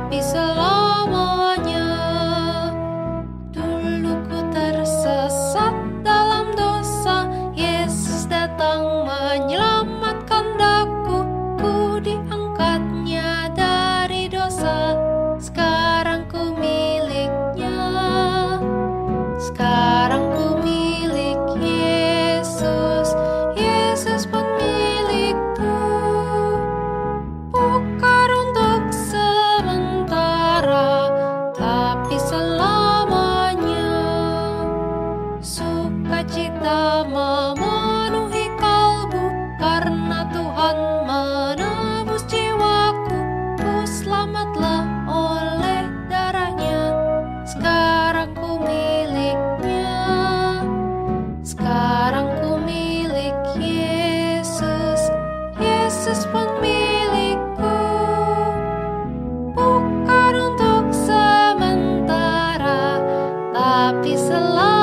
tapi selamanya. Dulu ku tersesat dalam dosa, Yesus datang menyelamatkan daku. Ku diangkatnya dari dosa, sekarang ku miliknya. Sekarang ku milik Yesus, Yesus pun milikku. Bukan untuk sementara, tapi selamanya. Sukacita memenuhi kalbu, karena Tuhan menebus jiwaku. Ku selamatlah oleh darahnya, sekarang ku miliknya. Sekarang ku milik Yesus, Yesus pun milikku. Bukan untuk sementara, tapi selamanya.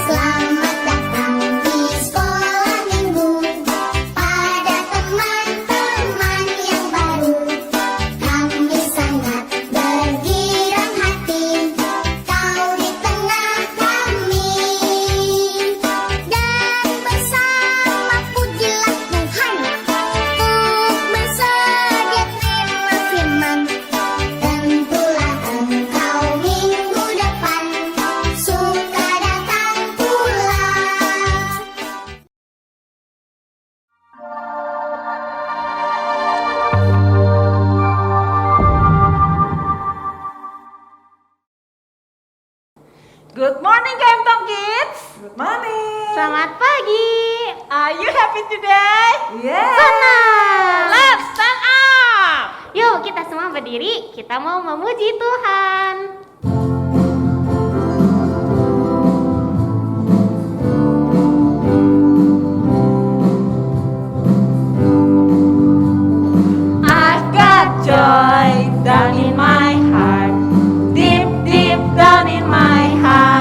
Selamat datang di sekolah minggu, pada teman-teman yang baru. Kami sangat bergirang hati, kau di tengah kami. Dan bersama pujilah Tuhan, untuk bersedia terima firman. Tentulah engkau minggu depan suka datang pula. Good morning, Kemtong Kids. Good morning. Selamat pagi. Are you happy today? Yes. Senang. Let's stand up. Yuk kita semua berdiri. Kita mau memuji Tuhan. I've got joy down in my heart, deep, deep down in my heart.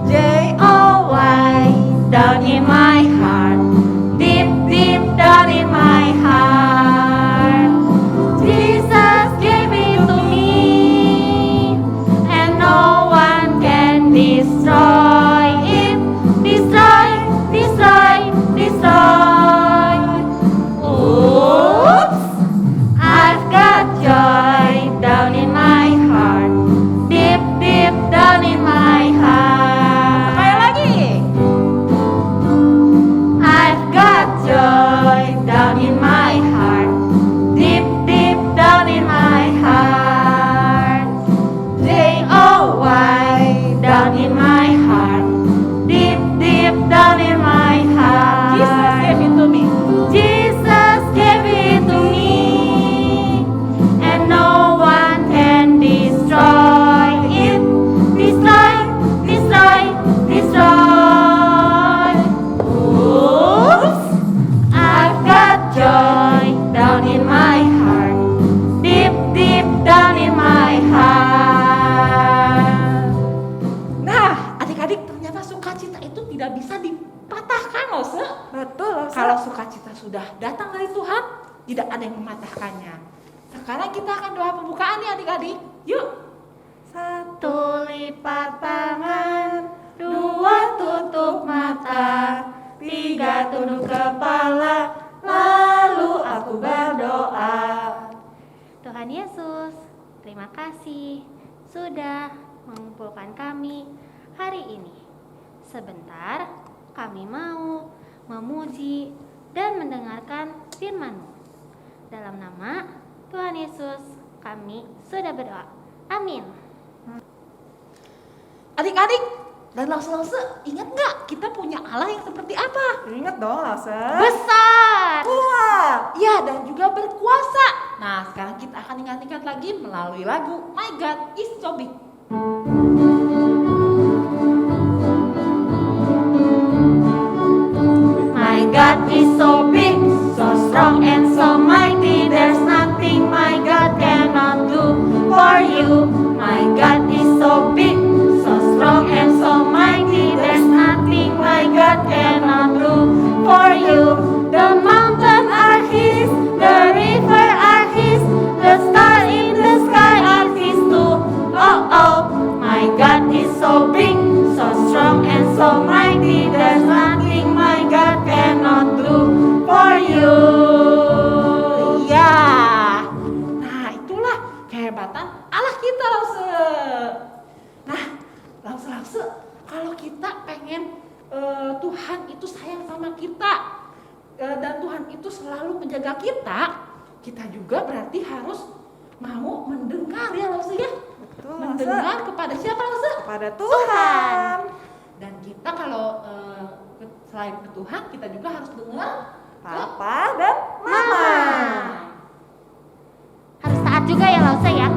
Joy down in my heart, deep, deep down in my heart. Jesus gave it to me, and no one can destroy it. Destroy, destroy, destroy. Oops! I've got joy down in my heart, deep, deep down in my heart. Sekali lagi. I've got joy down in my heart, deep, deep down in my heart. Joy down in my heart, deep, deep down in my heart. Jesus gave it to me. Jesus gave it to me, and no one can destroy it. Destroy, destroy, destroy. Oops! I've got joy down in my heart, deep, deep down in my heart. Nah, adik-adik, ternyata sukacita itu tidak bisa dipatahkan loh, Se. Betul. Kalau sukacita sudah datang dari Tuhan, tidak ada yang mematahkannya. Sekarang kita akan doa pembukaan nih adik-adik. Yuk. satu Lipat tangan, dua tutup mata, tiga tunduk kepala, lalu aku berdoa. Tuhan Yesus, terima kasih sudah mengumpulkan kami hari ini. Sebentar kami mau memuji dan mendengarkan firman-Mu. Dalam nama Tuhan Yesus kami sudah berdoa. Amin. Adik-adik dan lause-lause, ingat nggak kita punya Allah yang seperti apa? Ingat dong, Lause. Besar. Kuat, ya, dan juga berkuasa. Nah, sekarang lagi melalui lagu My God is So Big. My God is so big, so strong and so mighty. There's nothing my God cannot do for you. My God is so big, so strong and so mighty. There's nothing my God cannot do for you. The mountains are His, the river are His, the stars in the sky are His too. Oh oh, my God is so big, so strong and so mighty. There's nothing my God cannot do for you. Ya, nah itulah kehebatan Allah kita, Lause. Nah, Lause, kalau kita pengen Tuhan itu sayang sama kita dan Tuhan itu selalu menjaga kita, kita juga berarti harus mau mendengar ya, Lause ya. Betul, Mendengar Lause. kepada siapa, Lause? Kepada Tuhan. Dan kita kalau selain ke Tuhan, kita juga harus dengar Papa dan Mama. Harus taat juga ya Lause ya.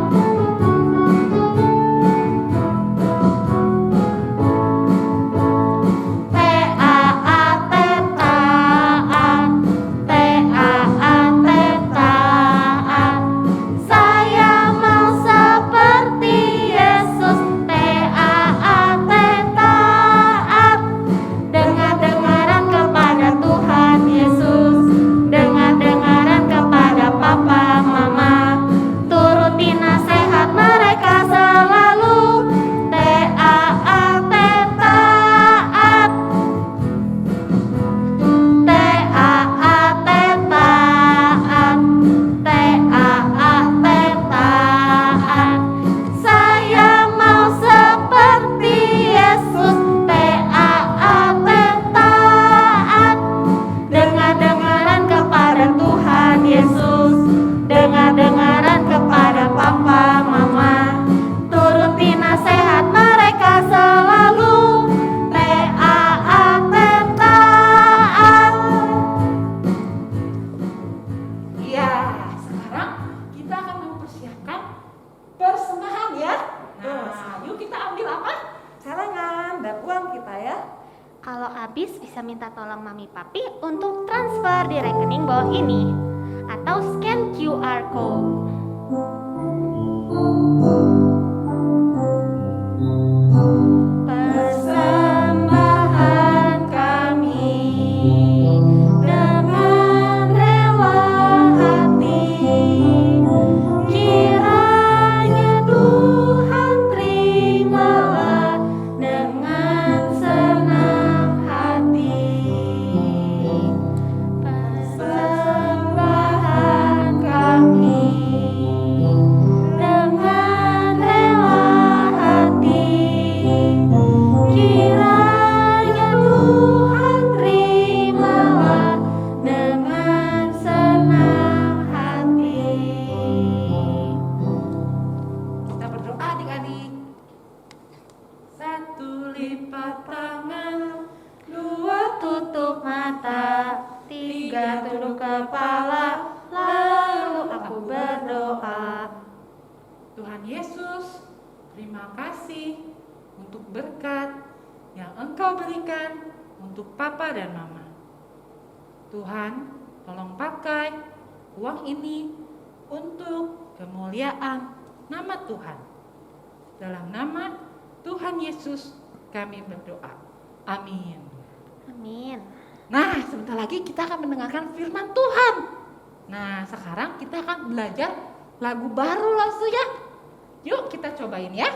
Kalau habis bisa minta tolong Mami Papi untuk transfer di rekening bawah ini atau scan QR code. Persembahan kami dengan rela hati, kiranya Tuhan terimalah dengan senang hati. Persembahan kami dengan rela hati, kiranya Tuhan terimalah dengan senang hati. Kita berdoa adik-adik. Satu lipat tangan, dua tutup mata, tiga tunduk kepala, lalu aku berdoa. Tuhan Yesus, terima kasih untuk berkat yang Engkau berikan untuk Papa dan Mama. Tuhan, tolong pakai uang ini untuk kemuliaan nama Tuhan. Dalam nama Tuhan Yesus kami berdoa. Amin. Amin. Nah, sebentar lagi kita akan mendengarkan firman Tuhan. Nah, sekarang kita akan belajar lagu baru langsung ya. Yuk kita cobain ya.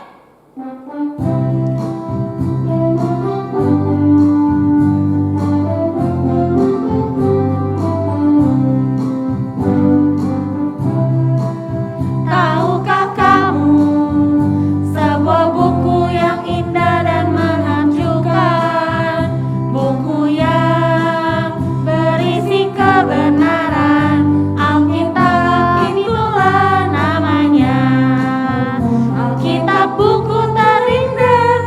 Tahukah kamu sebuah buku yang indah dan menakjubkan, buku yang berisi kebenaran, Alkitab itulah namanya. Alkitab buku terindah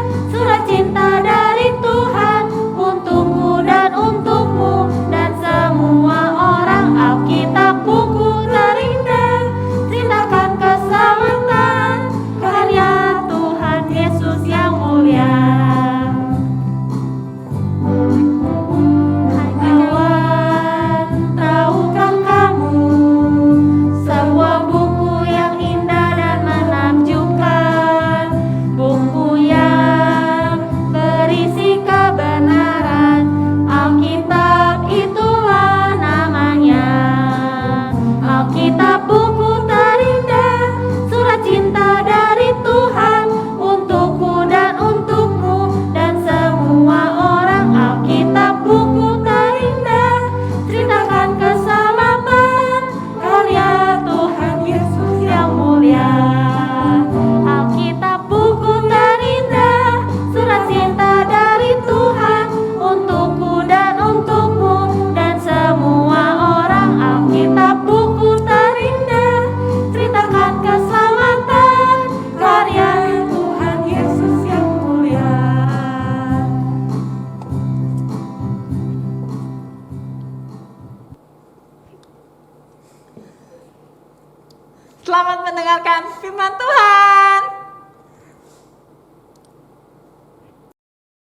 Selamat mendengarkan firman Tuhan.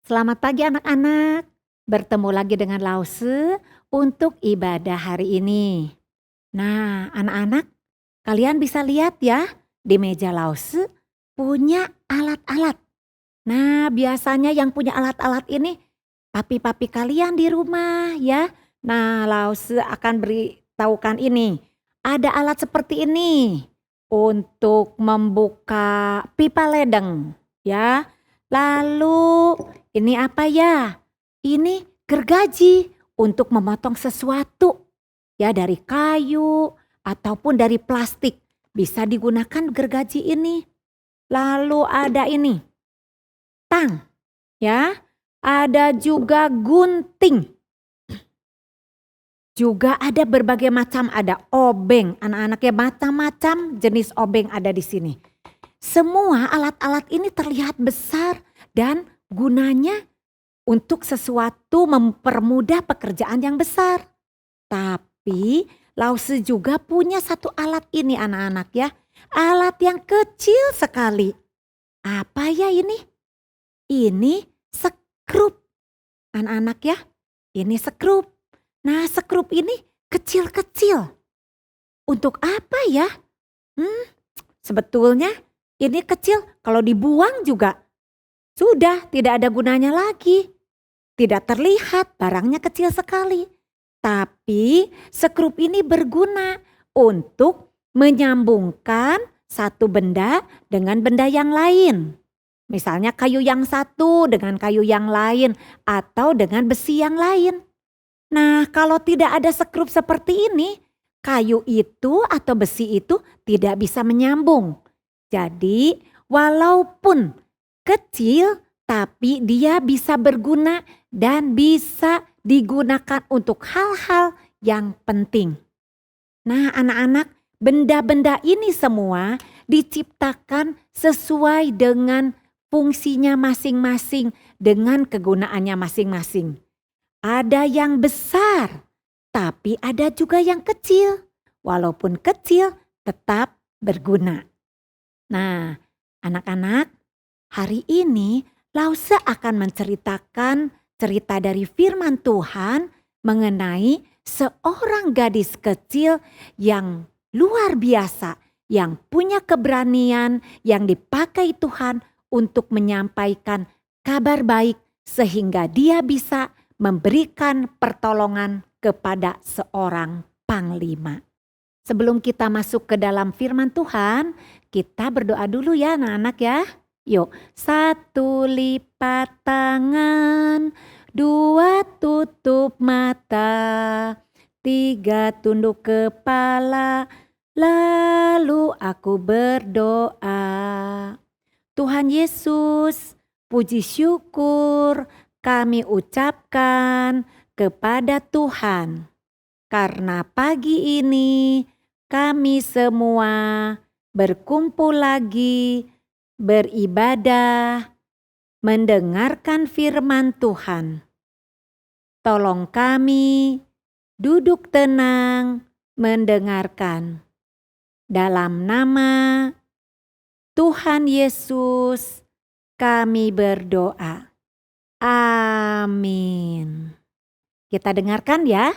Selamat pagi anak-anak. Bertemu lagi dengan Lause untuk ibadah hari ini. Nah, anak-anak, kalian bisa lihat ya, di meja Lause punya alat-alat. Nah, biasanya yang punya alat-alat ini papi-papi kalian di rumah ya. Nah, Lause akan beritahukan ini. Ada alat seperti ini untuk membuka pipa ledeng ya. Lalu ini apa ya? Ini gergaji untuk memotong sesuatu ya, dari kayu ataupun dari plastik. Bisa digunakan gergaji ini. Lalu ada ini tang ya. Ada juga gunting. Juga ada berbagai macam, ada obeng. Anak-anak ya, macam-macam jenis obeng ada di sini. Semua alat-alat ini terlihat besar dan gunanya untuk sesuatu mempermudah pekerjaan yang besar. Tapi Lause juga punya satu alat ini anak-anak ya. Alat yang kecil sekali. Apa ya ini? Ini sekrup. Anak-anak ya, ini sekrup. Nah, sekrup ini kecil-kecil. Untuk apa ya? Sebetulnya ini kecil, kalau dibuang juga sudah tidak ada gunanya lagi. Tidak terlihat, barangnya kecil sekali. Tapi sekrup ini berguna untuk menyambungkan satu benda dengan benda yang lain. Misalnya kayu yang satu dengan kayu yang lain atau dengan besi yang lain. Nah, kalau tidak ada sekrup seperti ini, kayu itu atau besi itu tidak bisa menyambung. Jadi, walaupun kecil, tapi dia bisa berguna dan bisa digunakan untuk hal-hal yang penting. Nah, anak-anak, benda-benda ini semua diciptakan sesuai dengan fungsinya masing-masing, dengan kegunaannya masing-masing. Ada yang besar, tapi ada juga yang kecil. Walaupun kecil, tetap berguna. Nah, anak-anak, hari ini Lause akan menceritakan cerita dari firman Tuhan mengenai seorang gadis kecil yang luar biasa, yang punya keberanian yang dipakai Tuhan untuk menyampaikan kabar baik sehingga dia bisa memberikan pertolongan kepada seorang panglima. Sebelum kita masuk ke dalam firman Tuhan, kita berdoa dulu ya anak-anak ya. Yuk, 1 lipat tangan, 2 tutup mata, 3 tunduk kepala, lalu aku berdoa. Tuhan Yesus, puji syukur kami ucapkan kepada Tuhan. Karena pagi ini kami semua berkumpul lagi, beribadah, mendengarkan firman Tuhan. Tolong kami duduk tenang mendengarkan. Dalam nama Tuhan Yesus kami berdoa. Amin. Kita dengarkan ya.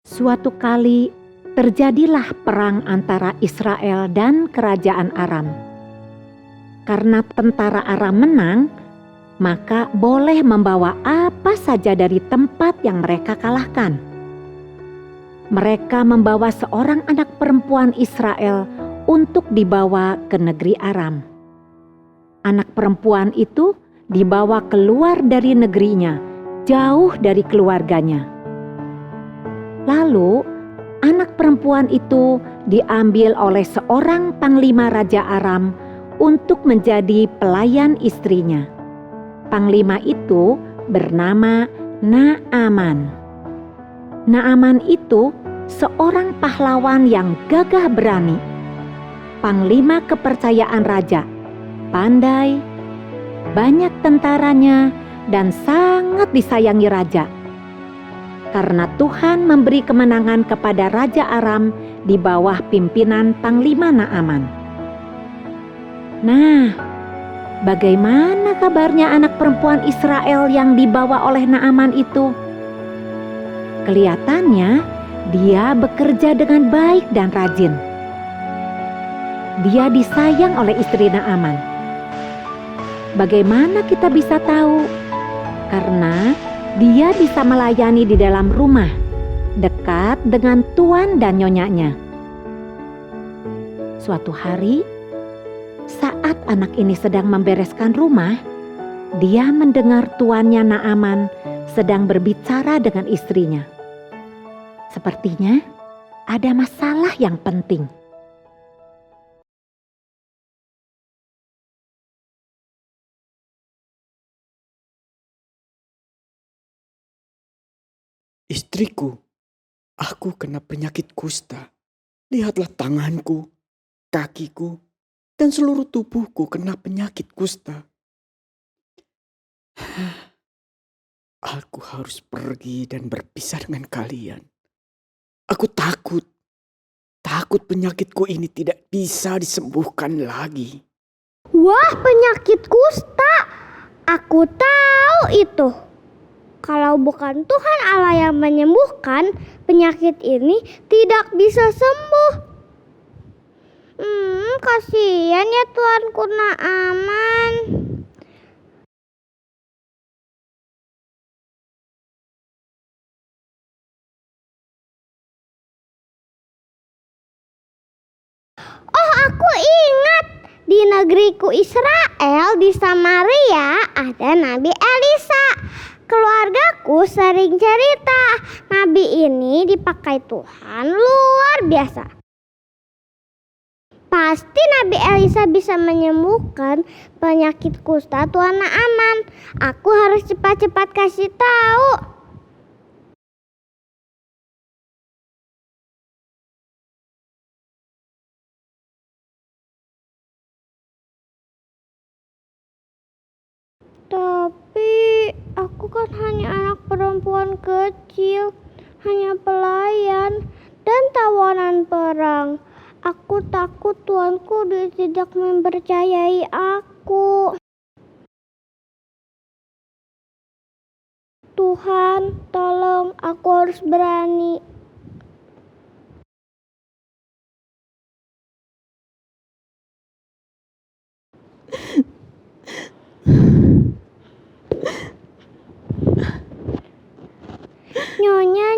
Suatu kali terjadilah perang antara Israel dan kerajaan Aram. Karena tentara Aram menang, maka boleh membawa apa saja dari tempat yang mereka kalahkan. Mereka membawa seorang anak perempuan Israel untuk dibawa ke negeri Aram. Anak perempuan itu dibawa keluar dari negerinya, jauh dari keluarganya. Lalu anak perempuan itu diambil oleh seorang panglima Raja Aram untuk menjadi pelayan istrinya. Panglima itu bernama Naaman. Naaman itu seorang pahlawan yang gagah berani. Panglima kepercayaan raja, pandai, banyak tentaranya, dan sangat disayangi raja. Karena Tuhan memberi kemenangan kepada Raja Aram di bawah pimpinan Panglima Naaman. Nah, bagaimana kabarnya anak perempuan Israel yang dibawa oleh Naaman itu? Kelihatannya dia bekerja dengan baik dan rajin. Dia disayang oleh istri Naaman. Bagaimana kita bisa tahu? Karena dia bisa melayani di dalam rumah, dekat dengan tuan dan nyonyanya. Suatu hari, saat anak ini sedang membereskan rumah, dia mendengar tuannya Naaman sedang berbicara dengan istrinya. Sepertinya ada masalah yang penting. Istriku, aku kena penyakit kusta. Lihatlah tanganku, kakiku, dan seluruh tubuhku kena penyakit kusta. Aku harus pergi dan berpisah dengan kalian. Aku takut penyakitku ini tidak bisa disembuhkan lagi. Wah, penyakit kusta. Aku tahu itu. Kalau bukan Tuhan Allah yang menyembuhkan, penyakit ini tidak bisa sembuh. Kasihan ya tuanku Naaman. Oh, aku ingat. Di negeriku Israel, di Samaria, ada Nabi Elisa. Keluargaku sering cerita, nabi ini dipakai Tuhan luar biasa. Pasti Nabi Elisa bisa menyembuhkan penyakit kusta tuan Naaman. Aku harus cepat-cepat kasih tahu. Tapi aku kan hanya anak perempuan kecil, hanya pelayan dan tawanan perang. Aku takut tuanku tidak mempercayai aku. Tuhan, tolong, aku harus berani.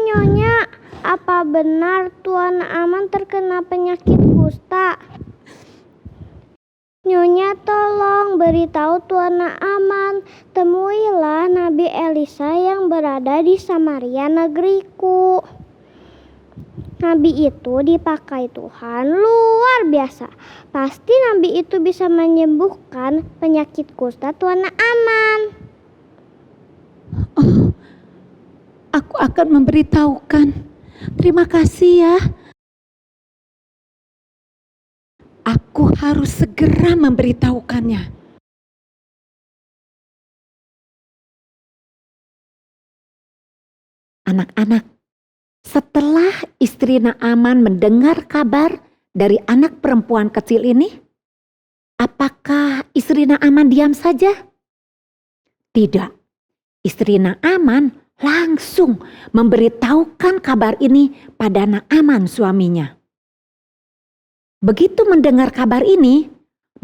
Nyonya, apa benar tuan Naaman terkena penyakit kusta? Nyonya, tolong beritahu tuan Naaman, temuilah Nabi Elisa yang berada di Samaria negeriku. Nabi itu dipakai Tuhan luar biasa. Pasti Nabi itu bisa menyembuhkan penyakit kusta tuan Naaman. Oh, aku akan memberitahukan. Terima kasih ya. Aku harus segera memberitahukannya. Anak-anak, setelah istri Naaman mendengar kabar dari anak perempuan kecil ini, apakah istri Naaman diam saja? Tidak. Istri Naaman langsung memberitahukan kabar ini pada Naaman suaminya. Begitu mendengar kabar ini,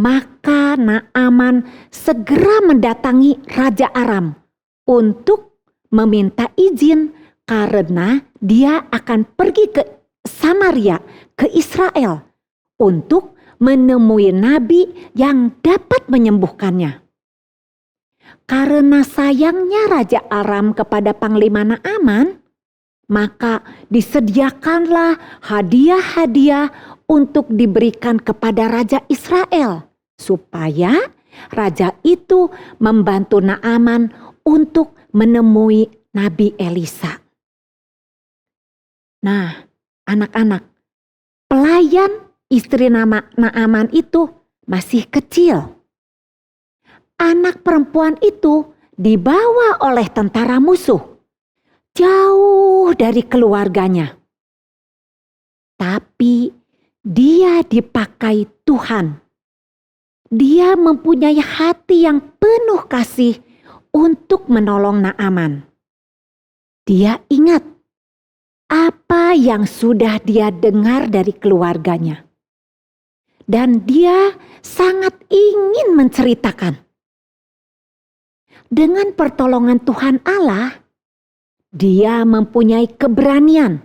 maka Naaman segera mendatangi Raja Aram untuk meminta izin karena dia akan pergi ke Samaria, ke Israel untuk menemui nabi yang dapat menyembuhkannya. Karena sayangnya Raja Aram kepada Panglima Naaman, maka disediakanlah hadiah-hadiah untuk diberikan kepada Raja Israel, supaya raja itu membantu Naaman untuk menemui Nabi Elisa. Nah, anak-anak, pelayan istri Naaman itu masih kecil. Anak perempuan itu dibawa oleh tentara musuh, jauh dari keluarganya. tapi dia dipakai Tuhan. Dia mempunyai hati yang penuh kasih untuk menolong Naaman. Dia ingat apa yang sudah dia dengar dari keluarganya. Dan dia sangat ingin menceritakan. Dengan pertolongan Tuhan Allah, dia mempunyai keberanian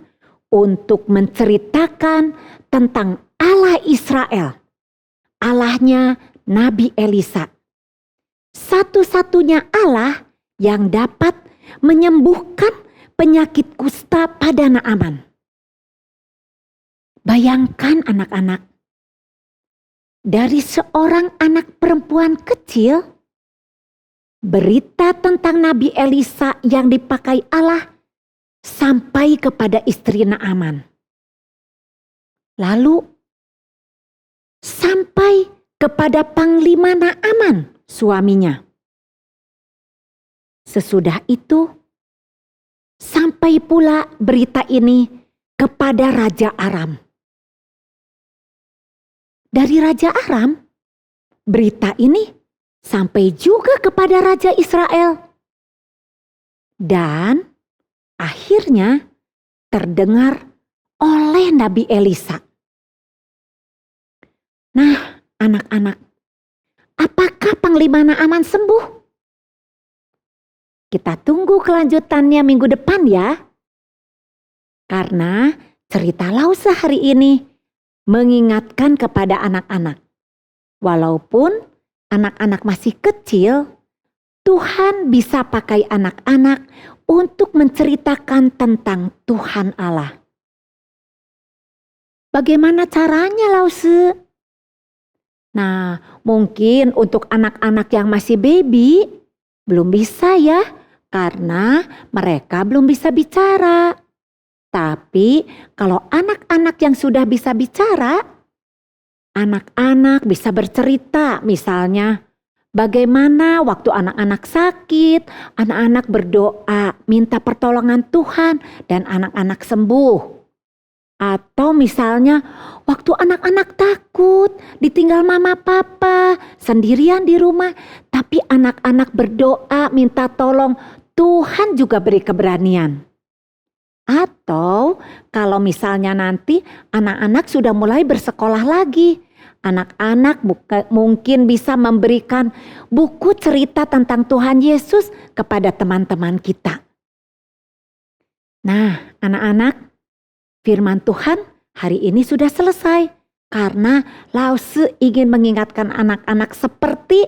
untuk menceritakan tentang Allah Israel, Allahnya Nabi Elisa. Satu-satunya Allah yang dapat menyembuhkan penyakit kusta pada Naaman. Bayangkan anak-anak, dari seorang anak perempuan kecil, berita tentang Nabi Elisa yang dipakai Allah sampai kepada istri Naaman. Lalu sampai kepada Panglima Naaman, suaminya. Sesudah itu, sampai pula berita ini kepada Raja Aram. Dari Raja Aram, berita ini sampai juga kepada Raja Israel. Dan akhirnya terdengar oleh Nabi Elisa. Nah, anak-anak, apakah Panglima Naaman sembuh? Kita tunggu kelanjutannya minggu depan ya. Karena cerita Lause hari ini mengingatkan kepada anak-anak. Walaupun anak-anak masih kecil, Tuhan bisa pakai anak-anak untuk menceritakan tentang Tuhan Allah. Bagaimana caranya, Lause? Nah, mungkin untuk anak-anak yang masih baby, belum bisa ya, karena mereka belum bisa bicara. Tapi kalau anak-anak yang sudah bisa bicara, anak-anak bisa bercerita, misalnya bagaimana waktu anak-anak sakit, anak-anak berdoa minta pertolongan Tuhan dan anak-anak sembuh. Atau misalnya waktu anak-anak takut ditinggal mama papa sendirian di rumah, tapi anak-anak berdoa minta tolong, Tuhan juga beri keberanian. Atau kalau misalnya nanti anak-anak sudah mulai bersekolah lagi, anak-anak mungkin bisa memberikan buku cerita tentang Tuhan Yesus kepada teman-teman kita. Nah, anak-anak, firman Tuhan hari ini sudah selesai karena Lause ingin mengingatkan anak-anak seperti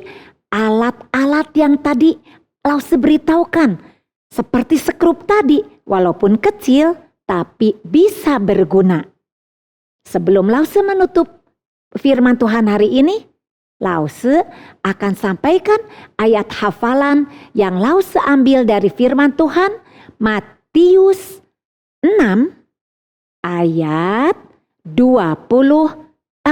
alat-alat yang tadi Lause beritahukan. Seperti skrup tadi, walaupun kecil tapi bisa berguna. Sebelum Lause menutup firman Tuhan hari ini, Lause akan sampaikan ayat hafalan yang Lause ambil dari firman Tuhan Matius 6 ayat 24.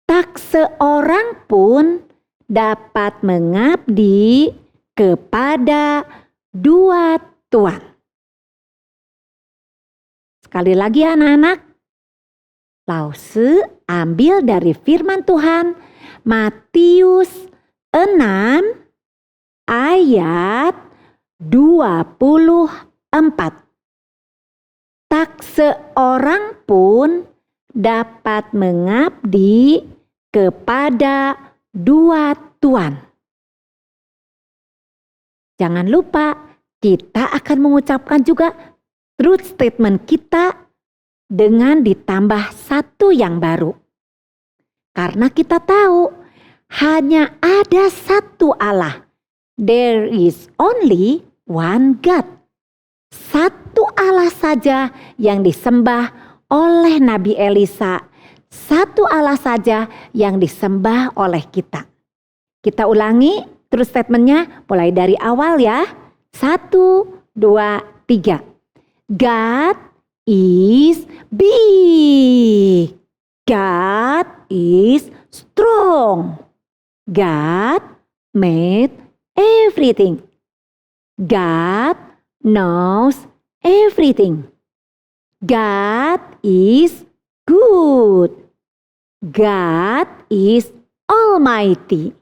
Tak seorang pun dapat mengabdi kepada dua tuan. Sekali lagi anak-anak, Lause ambil dari firman Tuhan Matius 6 ayat 24. Tak seorang pun dapat mengabdi kepada dua tuan. Jangan lupa, kita akan mengucapkan juga truth statement kita dengan ditambah satu yang baru. Karena kita tahu hanya ada satu Allah. There is only one God. Satu Allah saja yang disembah oleh Nabi Elisa. Satu Allah saja yang disembah oleh kita. Kita ulangi truth statement-nya mulai dari awal ya. 1, 2, 3. God is big. God is strong. God made everything. God knows everything. God is good. God is almighty.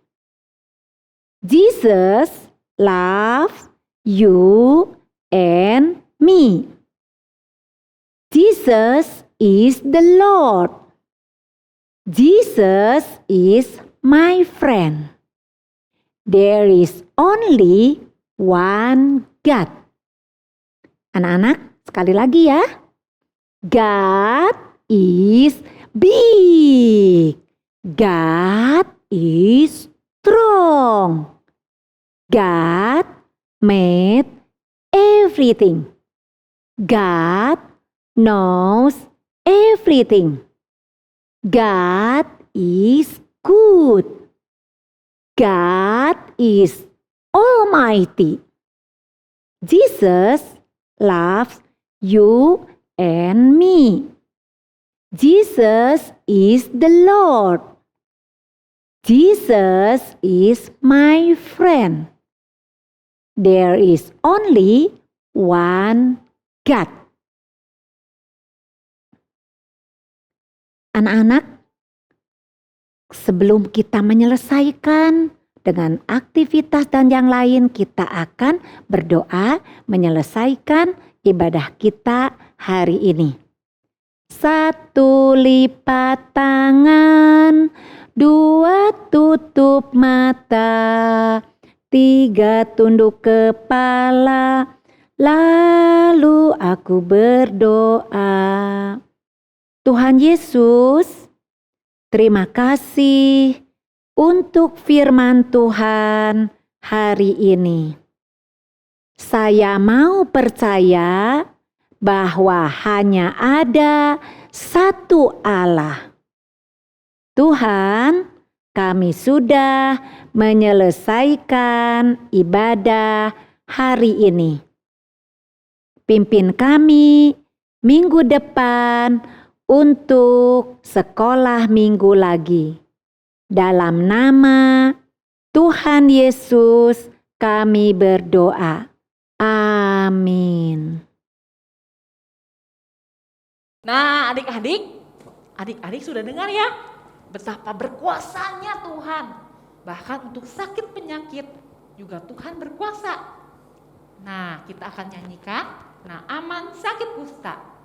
Jesus loves you and me. Jesus is the Lord. Jesus is my friend. There is only one God. Anak-anak, sekali lagi ya. God is big. God is strong. God made everything. God knows everything. God is good. God is almighty. Jesus loves you and me. Jesus is the Lord. Jesus is my friend. There is only one God. Anak-anak, sebelum kita menyelesaikan dengan aktivitas dan yang lain, kita akan berdoa menyelesaikan ibadah kita hari ini. 1 lipat tangan, 2 tutup mata, 3 tunduk kepala, lalu aku berdoa. Tuhan Yesus, terima kasih untuk firman Tuhan hari ini. Saya mau percaya bahwa hanya ada satu Allah. Tuhan, kami sudah menyelesaikan ibadah hari ini. Pimpin kami minggu depan untuk sekolah minggu lagi. Dalam nama Tuhan Yesus kami berdoa. Amin. Nah, adik-adik sudah dengar ya betapa berkuasanya Tuhan. Bahkan untuk sakit penyakit juga Tuhan berkuasa. Nah, kita akan nyanyikan Naaman sakit kusta.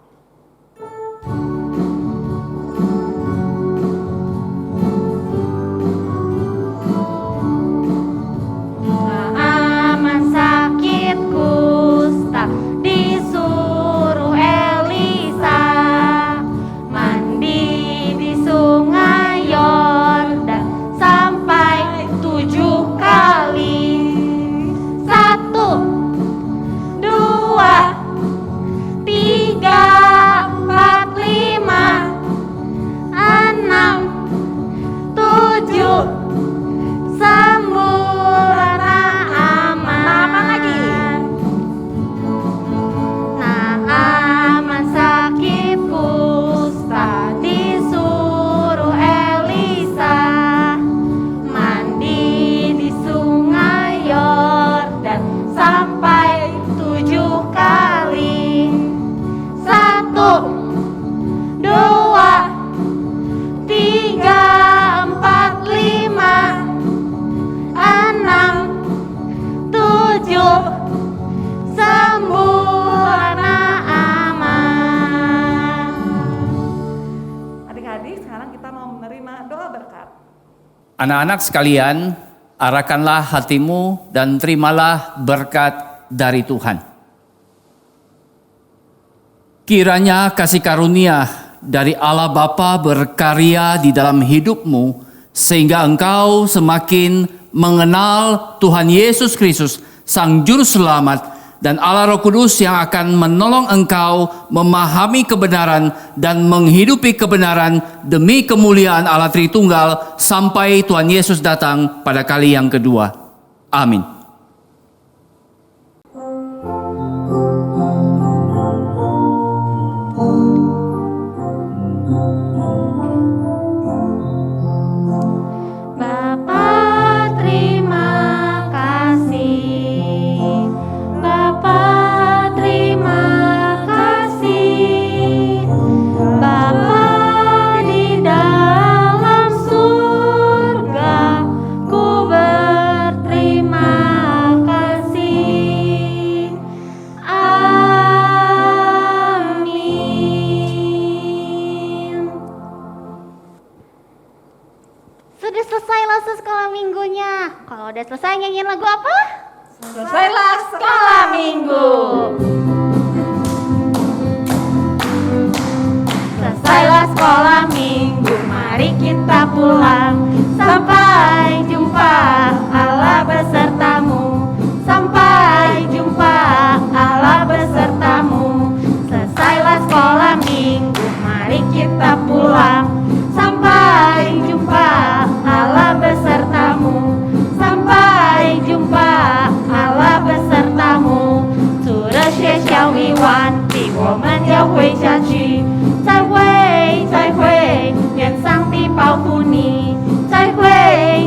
Naaman sakit kusta, disuruh Elisa mandi di sungai Yordan sampai 7 kali. 1, 2, 3, 4, 5, 6, 7, sembuh Naaman. Naaman lagi. Naaman sakit kusta, disuruh Elisa mandi di sungai Yordan sampai 7 kali. 1, 2, 3, 4, 5, 6, 7, sembuh Naaman. Adik-adik, sekarang kita mau menerima doa berkat. Anak-anak sekalian, arahkanlah hatimu dan terimalah berkat dari Tuhan. Kiranya kasih karunia dari Allah Bapa berkarya di dalam hidupmu, sehingga engkau semakin mengenal Tuhan Yesus Kristus, Sang Juru Selamat, dan Allah Roh Kudus yang akan menolong engkau memahami kebenaran dan menghidupi kebenaran demi kemuliaan Allah Tritunggal sampai Tuhan Yesus datang pada kali yang kedua. Amin. Bapa, terima kasih. Bapa, terima kasih. Lause sekolah minggunya. Kalau udah selesai nyanyiin lagu apa? Selesailah sekolah minggu. Selesailah sekolah minggu, mari kita pulang. Sampai jumpa Allah besertamu. Sampai jumpa Allah besertamu. Selesailah sekolah minggu, mari kita pulang. Sampai jumpa Allah besertamu. Sampai jumpa Allah besertamu。出了学校一晚地，我们要回家去。再会，再会，愿上帝保护你。再会，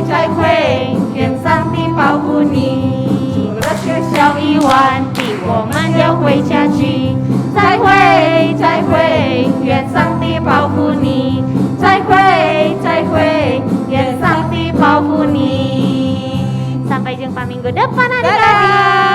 再会，愿上帝保护你。出了学校一晚地，我们要回家去。再会，再会，愿上帝保护你。再会，再会，愿上帝保护你。 Sampai jumpa minggu depan adik-adik.